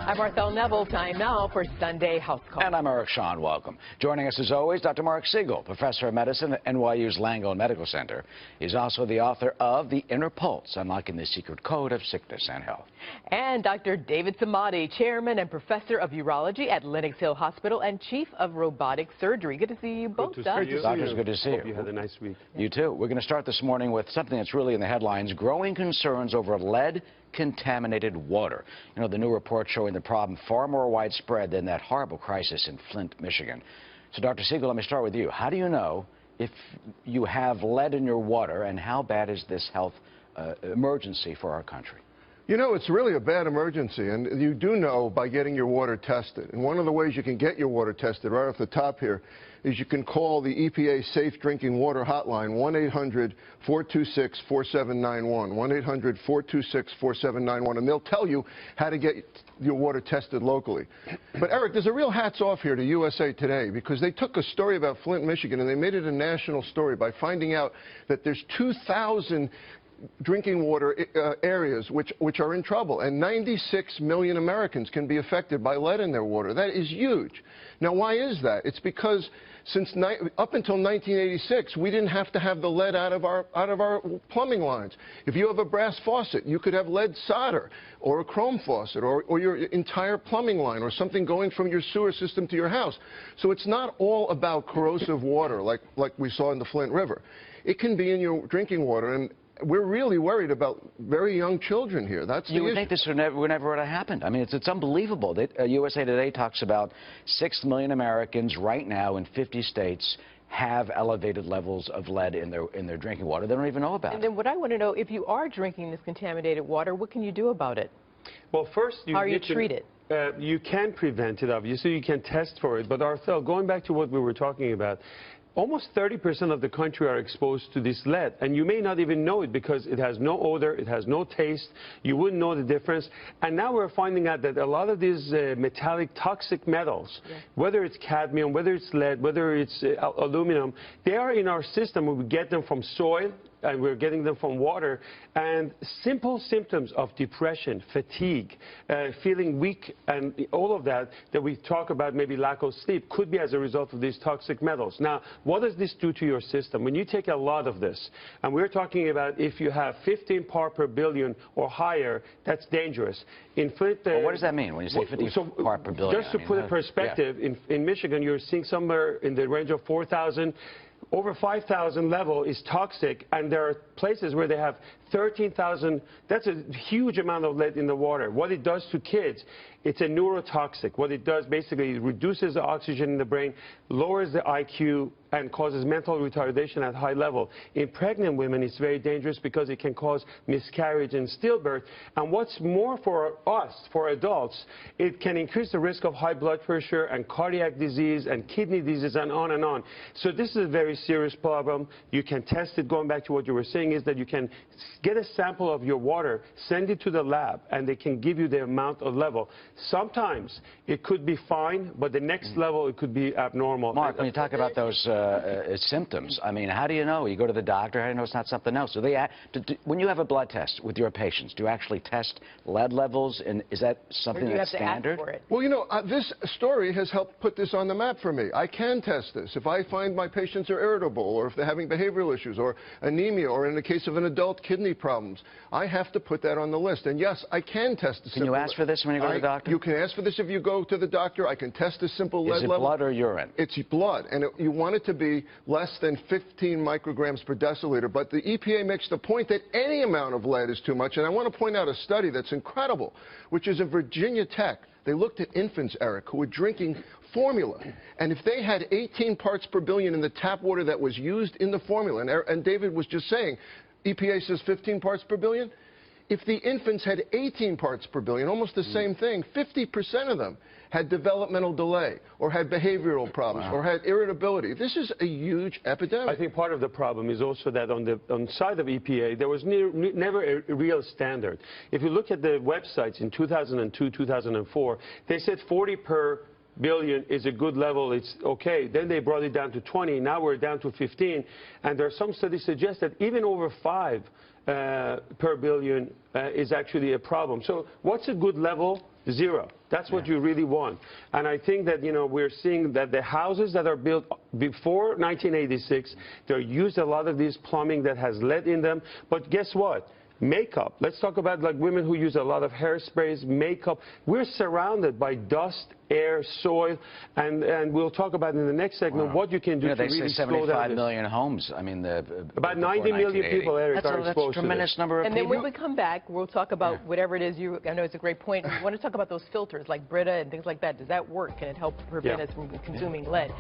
I'm Marcel Neville. Time now for Sunday House Call. And I'm Eric Shawn. Welcome. Joining us as always, Dr. Mark Siegel, professor of medicine at NYU's Langone Medical Center. He's also the author of The Inner Pulse, Unlocking the Secret Code of Sickness and Health. And Dr. David Samadi, chairman and professor of urology at Lenox Hill Hospital and chief of robotic surgery. Good to see you both, Doc. Doctors, good to see you. Hope you had a nice week. You too. We're going to start this morning with something that's really in the headlines, growing concerns over lead-contaminated water. You know, the new report showing the problem far more widespread than that horrible crisis in Flint, Michigan. So, Dr. Siegel, let me start with you. How do you know if you have lead in your water, and how bad is this health emergency for our country? You know, it's really a bad emergency, and you do know by getting your water tested. And one of the ways you can get your water tested right off the top here is you can call the EPA Safe Drinking Water Hotline, 1-800-426-4791, 1-800-426-4791, and they'll tell you how to get your water tested locally. But, Eric, there's a real hats off here to USA Today, because they took a story about Flint, Michigan, and they made it a national story by finding out that there's 2,000 drinking water areas which are in trouble, and 96 million Americans can be affected by lead in their water. That is huge. Now, why is that? It's because up until 1986, we didn't have to have the lead out of our plumbing lines. If you have a brass faucet, you could have lead solder or a chrome faucet or your entire plumbing line or something going from your sewer system to your house. So it's not all about corrosive water like we saw in the Flint River. It can be in your drinking water, and we're really worried about very young children here. That's the issue. You would think this would never have happened. I mean, it's unbelievable. USA Today talks about 6 million Americans right now in 50 states have elevated levels of lead in their drinking water. They don't even know about it. And then what I want to know, if you are drinking this contaminated water, what can you do about it? Well, first, how are you treated? You can prevent it, obviously. You can test for it. But, Arthel, going back to what we were talking about, almost 30% of the country are exposed to this lead, and you may not even know it because it has no odor, it has no taste, you wouldn't know the difference. And now we're finding out that a lot of these metallic toxic metals, whether it's cadmium, whether it's lead, whether it's aluminum, they are in our system. We get them from soil, and we're getting them from water, and simple symptoms of depression, fatigue, feeling weak, and all of that we talk about, maybe lack of sleep, could be as a result of these toxic metals. Now, what does this do to your system? When you take a lot of this, and we're talking about if you have 15 parts per billion or higher, that's dangerous. In Flint, well, what does that mean when you say 15 parts per billion? Just to put it in perspective, in Michigan, you're seeing somewhere in the range of 4,000. Over 5,000 level is toxic, and there are places where they have 13,000. That's a huge amount of lead in the water. What it does to kids, it's a neurotoxic. What it does basically is reduces the oxygen in the brain, lowers the IQ, and causes mental retardation at high level. In pregnant women, it's very dangerous because it can cause miscarriage and stillbirth. And what's more for us, for adults, it can increase the risk of high blood pressure and cardiac disease and kidney disease and on and on. So this is a very serious problem. You can test it. Going back to what you were saying is that you can get a sample of your water, send it to the lab, and they can give you the amount of level. Sometimes it could be fine, but the next level it could be abnormal. Mark, when you talk about those symptoms, I mean, how do you know? You go to the doctor, how do you know it's not something else? So when you have a blood test with your patients, do you actually test lead levels, and is that something that's standard? For it? Well, you know, this story has helped put this on the map for me. I can test this. If I find my patients are irritable, or if they're having behavioral issues, or anemia, or in the case of an adult, kidney problems, I have to put that on the list. And yes, I can test the Can you ask for this when you go to the doctor? You can ask for this if you go to the doctor. I can test a simple lead level. Is it blood or urine? It's blood, and you want it to be less than 15 micrograms per deciliter. But the EPA makes the point that any amount of lead is too much. And I want to point out a study that's incredible, which is in Virginia Tech. They looked at infants, Eric, who were drinking formula. And if they had 18 parts per billion in the tap water that was used in the formula, and David was just saying, EPA says 15 parts per billion. If the infants had 18 parts per billion, almost the same thing, 50% of them had developmental delay or had behavioral problems or had irritability. This is a huge epidemic. I think part of the problem is also that on the side of EPA, there was never a real standard. If you look at the websites in 2002, 2004, they said 40 per billion is a good level, it's okay. Then they brought it down to 20, now we're down to 15, and there are some studies suggest that even over 5 per billion is actually a problem. So what's a good level? Zero. That's what you really want. And I think that, we're seeing that the houses that are built before 1986, they used a lot of this plumbing that has lead in them. But guess what? Makeup. Let's talk about like women who use a lot of hairsprays, makeup. We're surrounded by dust, air, soil, and we'll talk about in the next segment what you can do to really slow down. They say 75 million homes. I mean, about 90 million people, Eric, are exposed to this. That's a tremendous number of people. And then when we come back, we'll talk about whatever it is I know it's a great point. We want to talk about those filters like Brita and things like that. Does that work? Can it help prevent us from consuming lead?